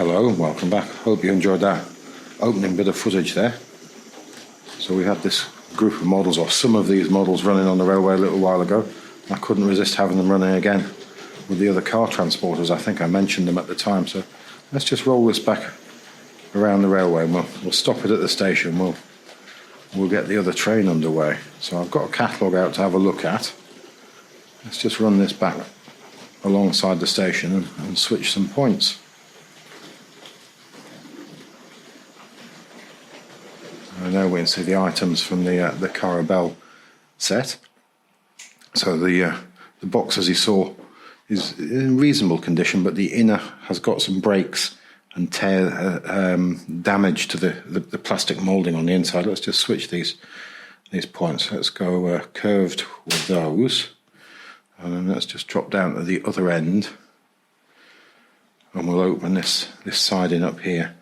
Hello and welcome back. Hope you enjoyed that opening bit of footage there. So we had this group of models, or some of these models, running on the railway a little while ago. I couldn't resist having them running again with the other car transporters. I think I mentioned them at the time. So let's just roll this back around the railway and we'll stop it at the station. We'll get the other train underway. So I've got a catalogue out to have a look at. Let's just run this back alongside the station and switch some points. And now we can see the items from the CAR-A-BELLE set. So the box, as you saw, is in reasonable condition, but the inner has got some breaks and tear damage to the plastic moulding on the inside. Let's just switch these points. Let's go curved with those, and then let's just drop down to the other end, and we'll open this siding up here.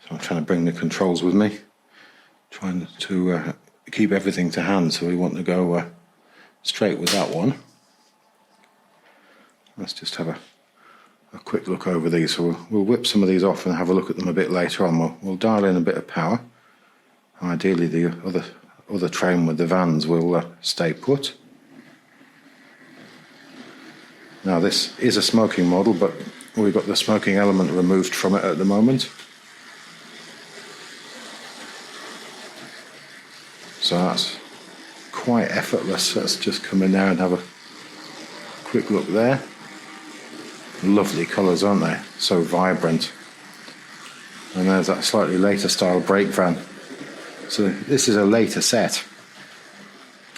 So I'm trying to bring the controls with me, trying to keep everything to hand. So we want to go straight with that one. Let's just have a quick look over these. So we'll whip some of these off and have a look at them a bit later on. We'll dial in a bit of power. Ideally the other train with the vans will stay put. Now this is a smoking model, but we've got the smoking element removed from it at the moment. So that's quite effortless. Let's just come in there and have a quick look there. Lovely colours, aren't they? So vibrant. And there's that slightly later style brake van. So this is a later set.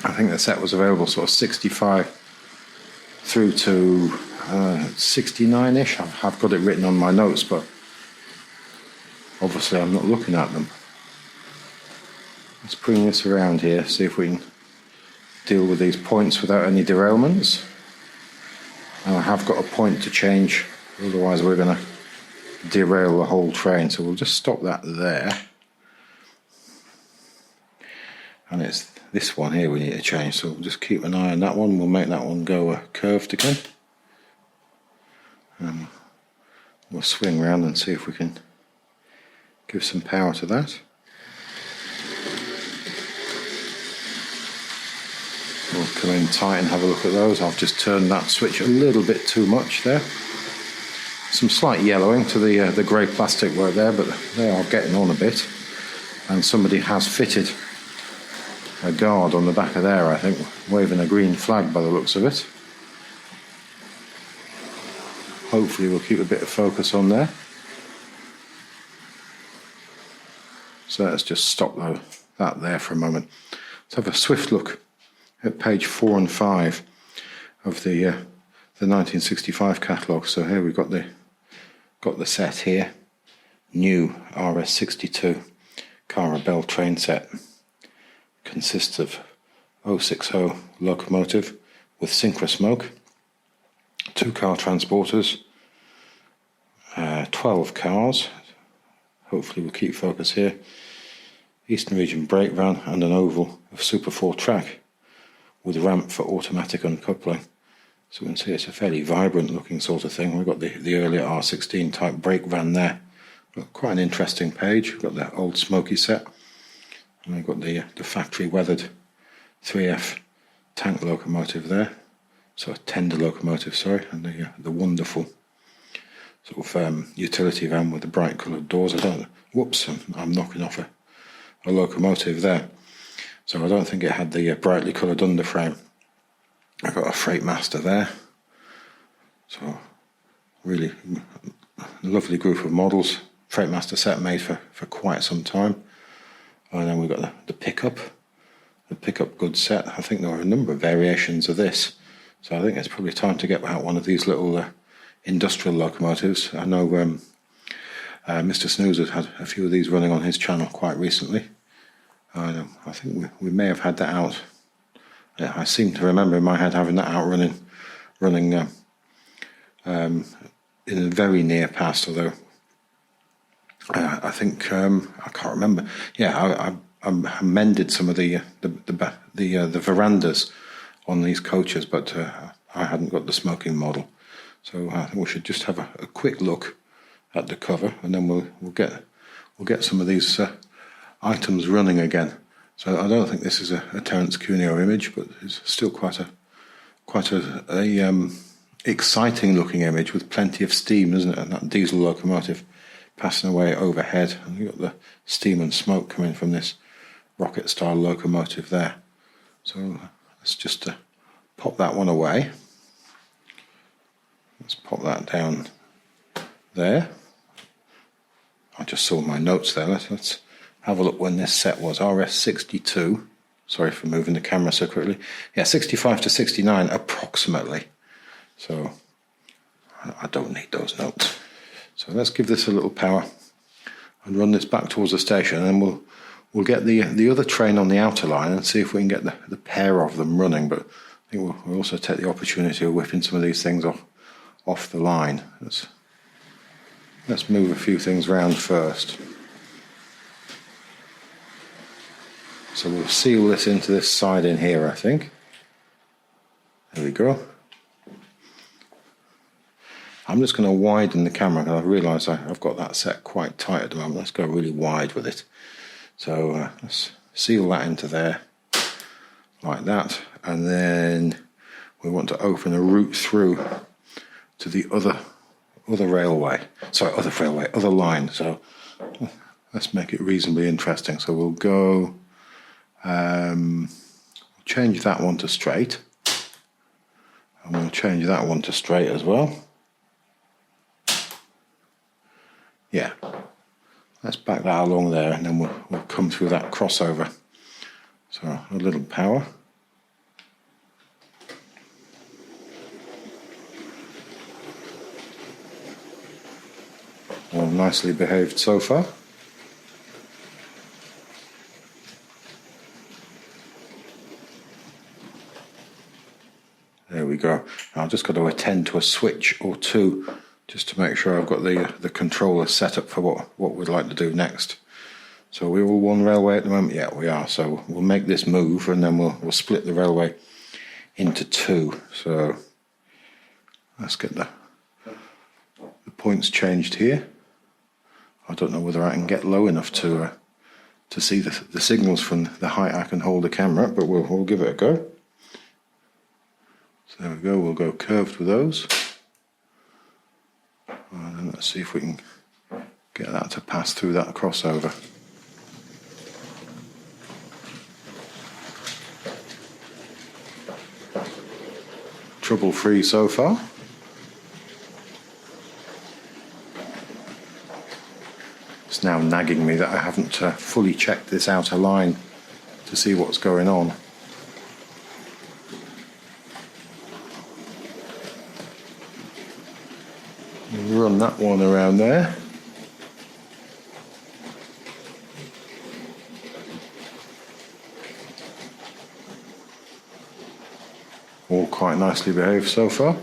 I think the set was available sort of 65 through to 69-ish. I've got it written on my notes, but obviously I'm not looking at them. Let's bring this around here, see if we can deal with these points without any derailments. And I have got a point to change, otherwise we're going to derail the whole train. So we'll just stop that there. And it's this one here we need to change, so we'll just keep an eye on that one. We'll make that one go curved again. And we'll swing around and see if we can give some power to that. We'll come in tight and have a look at those. I've just turned that switch a little bit too much there. Some slight yellowing to the grey plastic work there, but they are getting on a bit. And somebody has fitted a guard on the back of there, I think, waving a green flag by the looks of it. Hopefully we'll keep a bit of focus on there. So let's just stop that there for a moment. Let's have a swift look at page 4 and 5 of the 1965 catalogue. So here we've got the set here, new RS.62 CAR-A-BELLE train set. Consists of 060 locomotive with synchro smoke, 2 car transporters, 12 cars. Hopefully we'll keep focus here. Eastern Region brake van and an oval of Super 4 track with a ramp for automatic uncoupling. So we can see it's a fairly vibrant looking sort of thing. We've got the earlier R16 type brake van there. But quite an interesting page. We've got the old smoky set. And we've got the factory weathered 3F tank locomotive there. So a tender locomotive, sorry. And the wonderful sort of utility van with the bright coloured doors. Whoops, I'm knocking off a locomotive there. So I don't think it had the brightly coloured underframe. I've got a Freight Master there. So really lovely group of models. Freight Master set made for quite some time. And then we've got the pickup goods set. I think there are a number of variations of this. So I think it's probably time to get out one of these little industrial locomotives. I know Mr. Snooze has had a few of these running on his channel quite recently. I think we may have had that out. I seem to remember in my head having that out running in the very near past, although I think I can't remember. Yeah, I mended some of the verandas on these coaches, but I hadn't got the smoking model. So I think we should just have a quick look at the cover, and then we'll get some of these items running again. So I don't think this is a Terence Cuneo image, but it's still quite a exciting looking image with plenty of steam, isn't it? And that diesel locomotive passing away overhead, and you've got the steam and smoke coming from this rocket style locomotive there. So let's just pop that one away. Let's pop that down there. I just saw my notes there. Let's have a look when this set was. RS.62. Sorry for moving the camera so quickly. Yeah, 65 to 69 approximately. So I don't need those notes. So let's give this a little power and run this back towards the station, and then we'll get the other train on the outer line and see if we can get the pair of them running. But I think we'll also take the opportunity of whipping some of these things off the line. Let's move a few things around first. So we'll seal this into this side in here, I think. There we go. I'm just going to widen the camera because I realise I've got that set quite tight at the moment. Let's go really wide with it. So let's seal that into there like that, and then we want to open a route through to the other line. So let's make it reasonably interesting. So we'll go change that one to straight, and we'll change that one to straight as well. Yeah, let's back that along there, and then we'll come through that crossover. So a little power. All nicely behaved so far. There we go. Now I've just got to attend to a switch or two just to make sure I've got the controller set up for what we'd like to do next. So we're all one railway at the moment? Yeah, we are. So we'll make this move, and then we'll split the railway into two. So let's get the points changed here. I don't know whether I can get low enough to see the signals from the height I can hold the camera, but we'll give it a go. So there we go, we'll go curved with those. And then let's see if we can get that to pass through that crossover. Trouble free so far. It's now nagging me that I haven't fully checked this outer line to see what's going on. Run that one around there. All quite nicely behaved so far.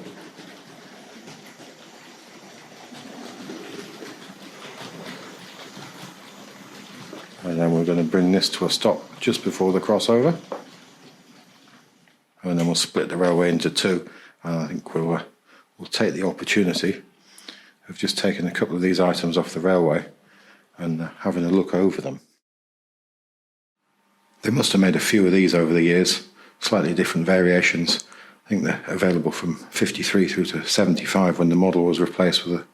And then we're going to bring this to a stop just before the crossover. And then we'll split the railway into two. And I think we'll take the opportunity of just taking a couple of these items off the railway and having a look over them. They must have made a few of these over the years, slightly different variations. I think they're available from 53 through to 75 when the model was replaced with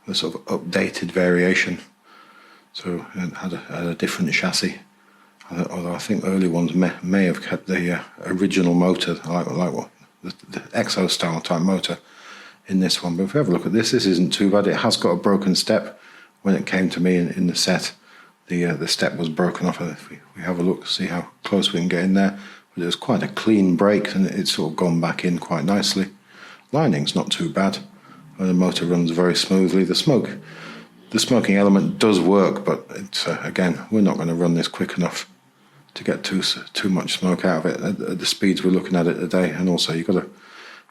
a sort of updated variation. So it had a different chassis, although I think early ones may have kept the original motor, like what the Exo style type motor in this one. But if we have a look at this isn't too bad. It has got a broken step. When it came to me in the set, the step was broken off. If we have a look, see how close we can get in there. But it was quite a clean break, and it's sort of gone back in quite nicely. Lining's not too bad. The motor runs very smoothly. The smoking element does work, but it's again, we're not going to run this quick enough to get too much smoke out of it at the speeds we're looking at it today. And also, if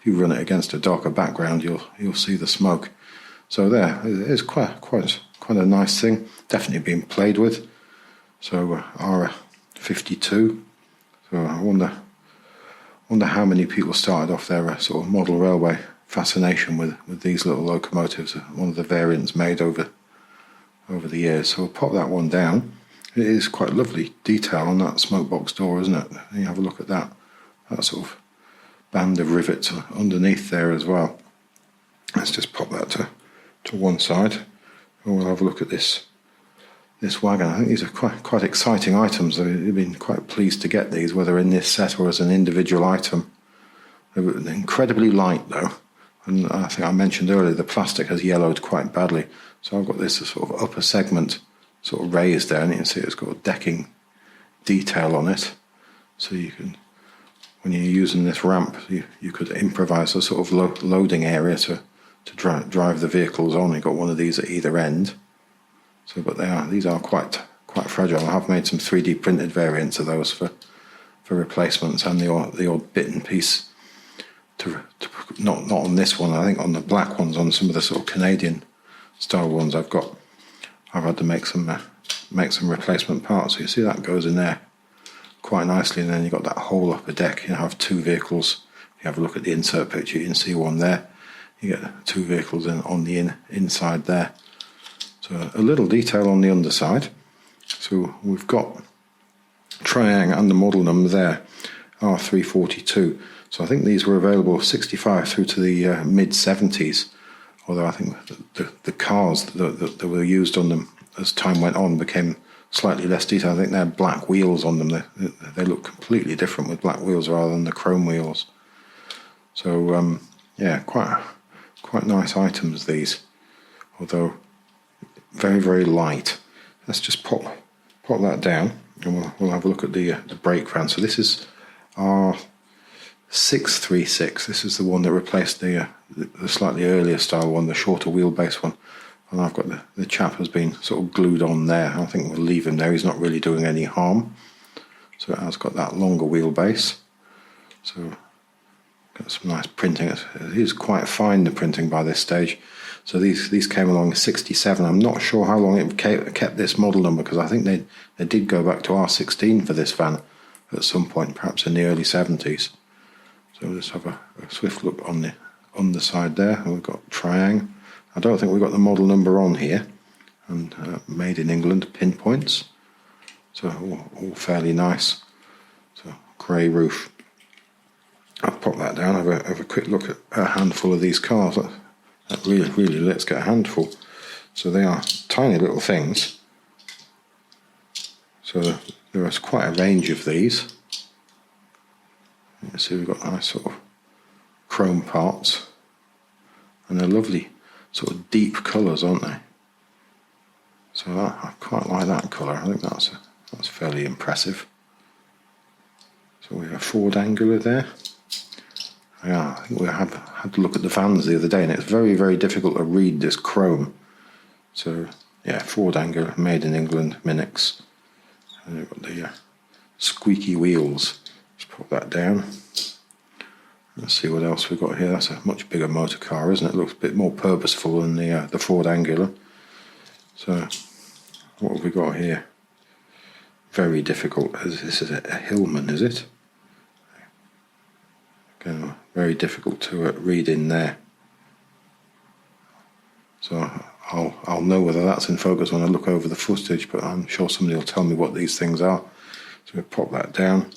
you run it against a darker background, you'll see the smoke. So there, it is quite a nice thing. Definitely being played with. So R52. So I wonder how many people started off their sort of model railway fascination with these little locomotives. One of the variants made over the years. So we'll pop that one down. It is quite lovely detail on that smoke box door, isn't it? You have a look at that sort of band of rivets underneath there as well. Let's just pop that to one side, and we'll have a look at this wagon. I think these are quite exciting items. I've been quite pleased to get these, whether in this set or as an individual item. They're incredibly light though, and I think I mentioned earlier the plastic has yellowed quite badly. So I've got this sort of upper segment sort of raised there, and you can see it's got a decking detail on it. So you can, when you're using this ramp, you could improvise a sort of loading area to drive the vehicles on. You've got one of these at either end. So, but these are quite fragile. I have made some 3D printed variants of those for replacements, and the odd bit and piece to not on this one. I think on the black ones, on some of the sort of Canadian style ones I've had to make some replacement parts. So you see that goes in there quite nicely, and then you've got that whole upper deck. You have two vehicles. If you have a look at the insert picture, you can see one there. You get two vehicles on the inside there. So a little detail on the underside. So we've got Tri-ang and the model number there, R342. So I think these were available 65 through to the mid-70s. Although I think the cars that were used on them as time went on became slightly less detailed. I think they had black wheels on them. They look completely different with black wheels rather than the chrome wheels. So yeah, quite nice items these, although very, very light. Let's just pop that down, and we'll have a look at the brake van. So this is R636. This is the one that replaced the slightly earlier style one, the shorter wheelbase one. And I've got the chap has been sort of glued on there. I think we'll leave him there. He's not really doing any harm. So it has got that longer wheelbase. So got some nice printing. It is quite fine, the printing by this stage. So these came along in '67. I'm not sure how long it kept this model number, because I think they did go back to R16 for this van at some point, perhaps in the early '70s. So we'll just have a swift look on the underside there. We've got Tri-ang. I don't think we've got the model number on here, and made in England pinpoints. So all fairly nice. So grey roof. I'll pop that down. Have a quick look at a handful of these cars. That really lets get a handful. So they are tiny little things. So there is quite a range of these. You can see we've got nice sort of chrome parts, and they're lovely sort of deep colours, aren't they? So I quite like that colour. I think that's fairly impressive. So we have a Ford Angular there. Yeah, I think we had to look at the vans the other day, and it's very, very difficult to read this chrome. So yeah, Ford Angular, made in England, Minix. And we've got the squeaky wheels. Let's put that down. Let's see what else we've got here. That's a much bigger motor car, isn't it? It looks a bit more purposeful than the Ford Angular. So what have we got here? Very difficult. This is a Hillman, is it? Again, very difficult to read in there. So I'll know whether that's in focus when I look over the footage, but I'm sure somebody will tell me what these things are. So we'll pop that down.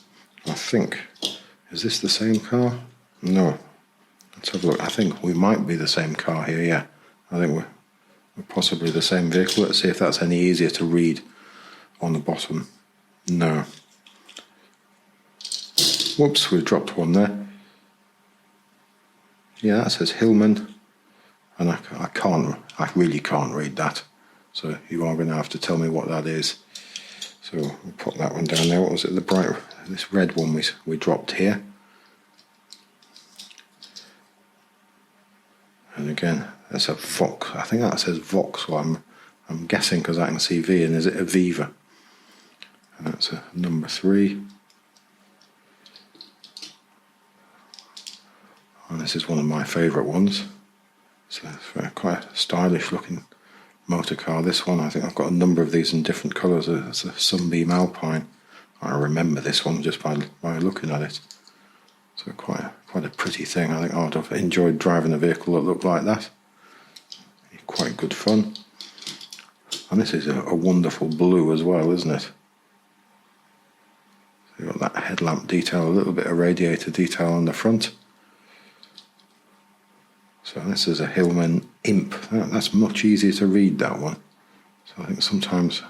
I think, is this the same car? No. Let's have a look. I think we might be the same car here, yeah. I think we're possibly the same vehicle. Let's see if that's any easier to read on the bottom. No. Whoops, we've dropped one there. Yeah, that says Hillman, and I really can't read that. So you are going to have to tell me what that is. So we'll put that one down there. What was it? This red one we dropped here. And again, that's a Vox. I think that says Vox. Well, I'm guessing because I can see V, and is it a Viva? And that's a number 3. And this is one of my favourite ones. So it's quite a stylish looking motor car. This one, I think I've got a number of these in different colours. It's a Sunbeam Alpine. I remember this one just by looking at it. So quite quite a pretty thing. I think I'd have enjoyed driving a vehicle that looked like that. Quite good fun. And this is a wonderful blue as well, isn't it? So you've got that headlamp detail, a little bit of radiator detail on the front. So this is a Hillman Imp. That's much easier to read, that one. So I think sometimes,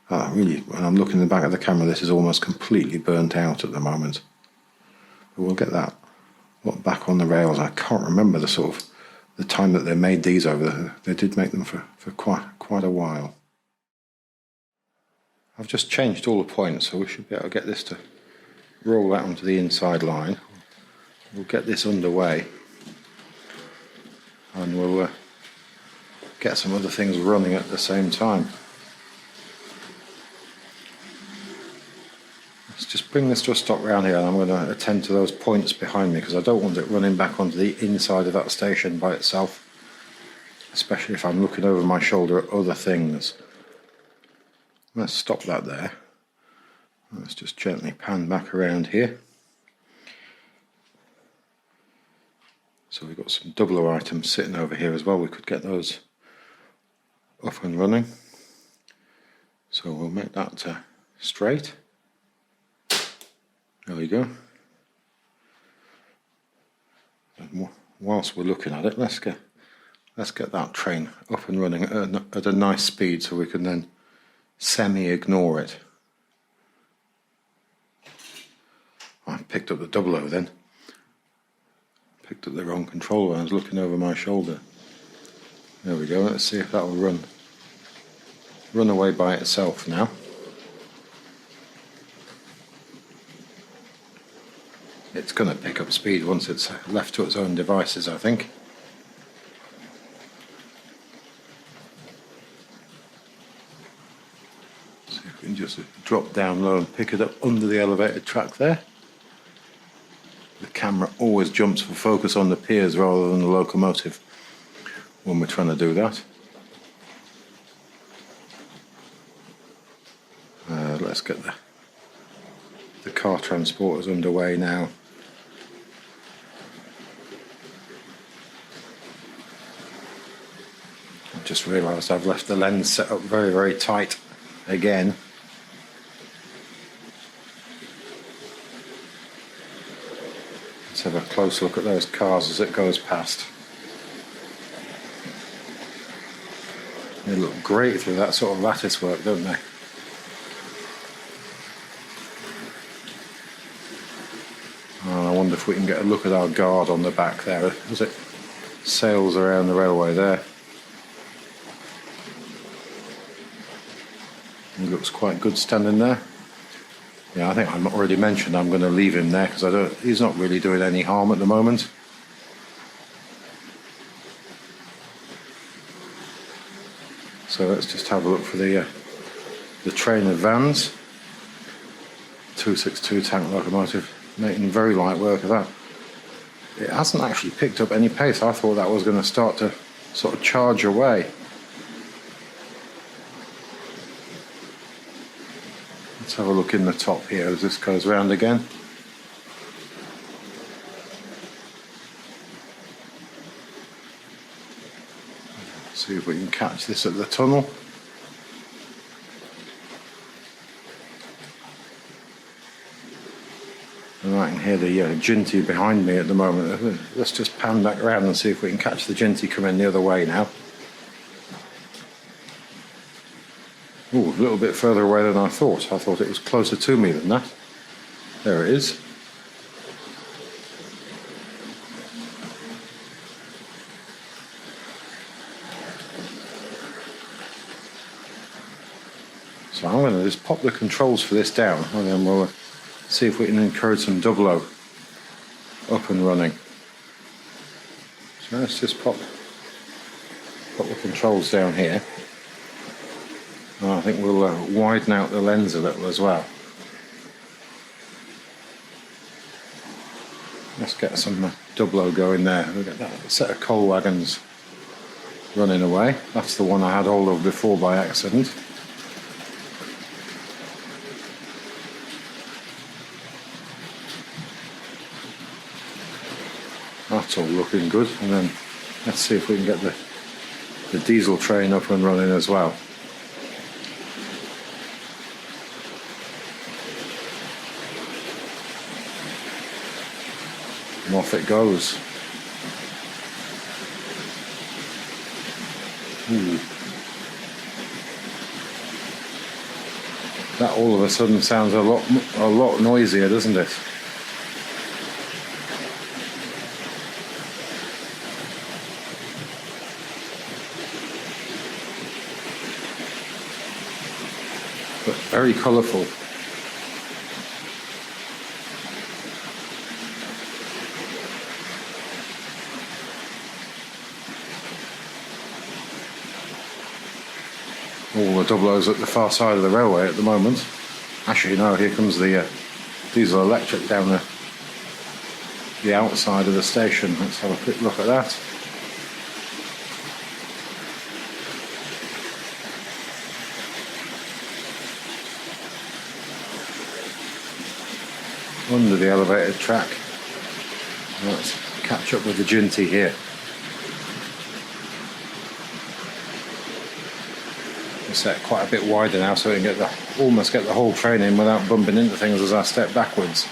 really, when I'm looking in the back of the camera, this is almost completely burnt out at the moment. But we'll get that back on the rails. I can't remember the sort of the time that they made these over there. They did make them for quite a while. I've just changed all the points, so we should be able to get this to roll out onto the inside line. We'll get this underway, and we'll get some other things running at the same time. Let's just bring this to a stop round here, and I'm going to attend to those points behind me because I don't want it running back onto the inside of that station by itself, especially if I'm looking over my shoulder at other things. Let's stop that there. Let's just gently pan back around here. So we've got some double O items sitting over here as well. We could get those up and running. So we'll make that straight. There we go. And whilst we're looking at it, let's get that train up and running at a nice speed so we can then semi-ignore it. I picked up the double O then. Picked up the wrong controller when I was looking over my shoulder. There we go. Let's see if that will run away by itself now. It's going to pick up speed once it's left to its own devices, I think. See if we can just drop down low and pick it up under the elevated track there. The camera always jumps for focus on the piers rather than the locomotive when we're trying to do that. Let's get the car transporters underway now. I've just realised I've left the lens set up very, very tight again. Let's have a close look at those cars as it goes past. They look great through that sort of lattice work, don't they? And I wonder if we can get a look at our guard on the back there as it sails around the railway there. He looks quite good standing there. Yeah, I think I've already mentioned I'm going to leave him there because he's not really doing any harm at the moment. So let's just have a look for the train of vans. 262 tank locomotive, making very light work of that. It hasn't actually picked up any pace. I thought that was going to start to sort of charge away. Let's have a look in the top here as this goes round again. See if we can catch this at the tunnel. And I can hear the Ginty behind me at the moment. Let's just pan back around and see if we can catch the Ginty coming the other way now. Ooh, a little bit further away than I thought. I thought it was closer to me than that. There it is. So I'm going to just pop the controls for this down and then we'll see if we can encourage some double O up and running. So let's just pop the controls down here. And I think we'll widen out the lens a little as well. Let's get some double O going there. We'll get that set of coal wagons running away. That's the one I had hold of before by accident. That's all looking good. And then let's see if we can get the diesel train up and running as well. And off it goes. Ooh. That all of a sudden sounds a lot noisier, doesn't it? But very colourful. All the double O's at the far side of the railway at the moment. Actually, no, here comes the diesel electric down the outside of the station. Let's have a quick look at that. Under the elevated track. Let's catch up with the Ginty here. Set quite a bit wider now so we can almost get the whole train in without bumping into things as I step backwards.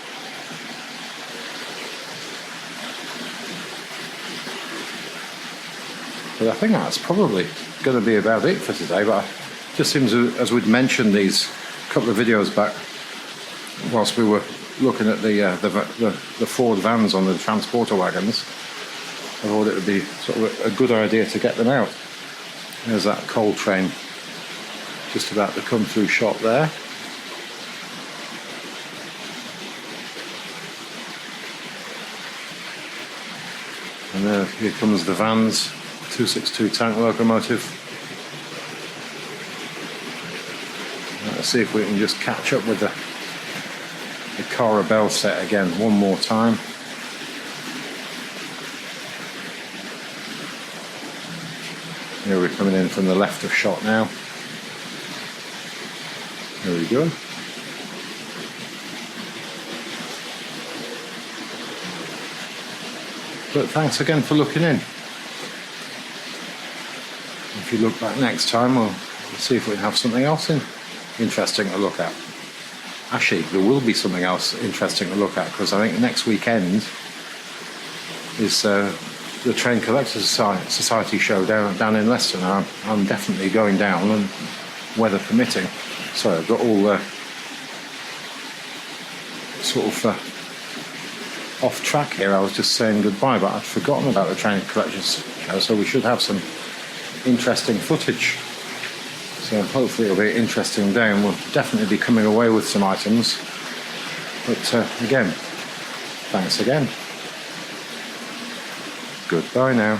But I think that's probably going to be about it for today. But it just seems as we'd mentioned these couple of videos back, whilst we were looking at the Ford vans on the transporter wagons, I thought it would be sort of a good idea to get them out. There's that coal train just about to come through shot there. And there, here comes the vans, 262 tank locomotive. Let's see if we can just catch up with the CAR-A-BELLE set again one more time. Here we're coming in from the left of shot now. There we go. But thanks again for looking in. If you look back next time, we'll see if we can have something else interesting to look at. Actually, there will be something else interesting to look at, because I think next weekend is the Train Collectors Society show down in Leicester. Now, I'm definitely going down, and weather permitting. Sorry, I've got all sort of off track here. I was just saying goodbye, but I'd forgotten about the Train Collectors show, so we should have some interesting footage. So hopefully it'll be an interesting day, and we'll definitely be coming away with some items. But again, thanks again. Goodbye now.